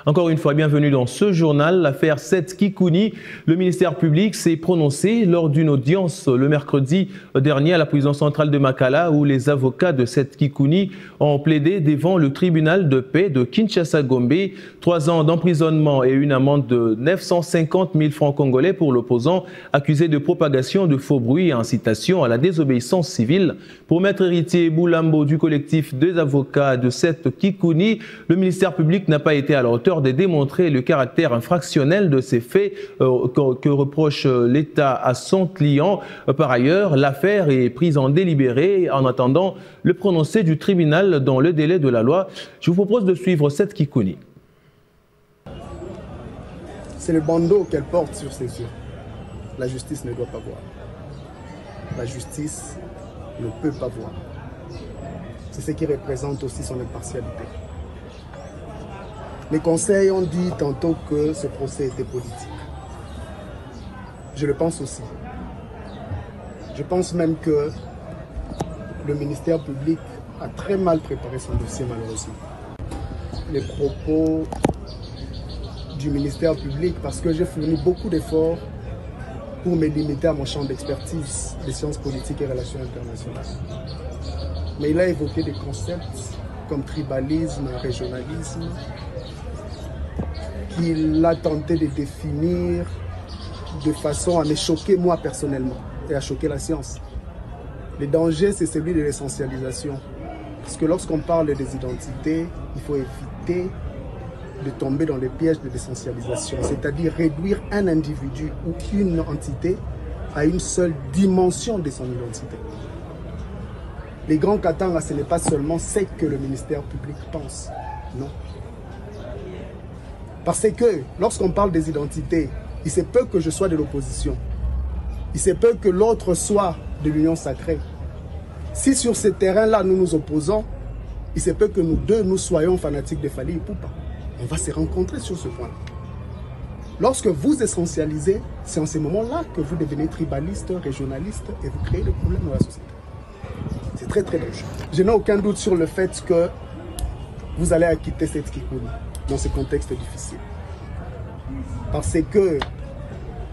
Encore une fois, bienvenue dans ce journal. L'affaire Seth Kikouni. Le ministère public s'est prononcé lors d'une audience le mercredi dernier à la prison centrale de Makala où les avocats de Seth Kikouni ont plaidé devant le tribunal de paix de Kinshasa-Gombe 3 ans d'emprisonnement et une amende de 950 000 francs congolais pour l'opposant accusé de propagation de faux bruits et incitation à la désobéissance civile. Pour Maître Héritier Boulambo du collectif des avocats de Seth Kikouni, le ministère public n'a pas été à la hauteur de démontrer le caractère infractionnel de ces faits que reproche l'État à son client. Par ailleurs, l'affaire est prise en délibéré en attendant le prononcé du tribunal dans le délai de la loi. Je vous propose de suivre Seth Kikouni. C'est le bandeau qu'elle porte sur ses yeux. La justice ne doit pas voir. La justice ne peut pas voir. C'est ce qui représente aussi son impartialité. Les conseils ont dit tantôt que ce procès était politique. Je le pense aussi. Je pense même que le ministère public a très mal préparé son dossier, malheureusement. Les propos du ministère public, parce que j'ai fourni beaucoup d'efforts pour me limiter à mon champ d'expertise des sciences politiques et relations internationales. Mais il a évoqué des concepts comme tribalisme, régionalisme, qu'il a tenté de définir de façon à me choquer moi personnellement et à choquer la science. Le danger, c'est celui de l'essentialisation. Parce que lorsqu'on parle des identités, il faut éviter de tomber dans les pièges de l'essentialisation, c'est-à-dire réduire un individu ou une entité à une seule dimension de son identité. Les grands Katanga, ce n'est pas seulement ce que le ministère public pense, non. Parce que lorsqu'on parle des identités, il se peut que je sois de l'opposition. Il se peut que l'autre soit de l'union sacrée. Si sur ce terrain-là, nous nous opposons, il se peut que nous deux, nous soyons fanatiques de Fali Ipupa. On va se rencontrer sur ce point-là. Lorsque vous essentialisez, c'est en ce moment-là que vous devenez tribaliste, régionaliste et vous créez des problèmes dans la société. C'est très très dangereux. Je n'ai aucun doute sur le fait que vous allez acquitter Seth Kikouni dans ce contexte difficile. Parce que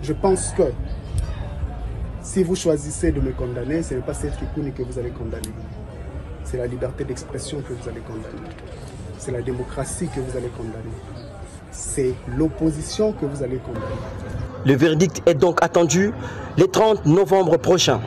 je pense que si vous choisissez de me condamner, ce n'est pas Seth Kikouni que vous allez condamner. C'est la liberté d'expression que vous allez condamner. C'est la démocratie que vous allez condamner. C'est l'opposition que vous allez condamner. Le verdict est donc attendu le 30 novembre prochain.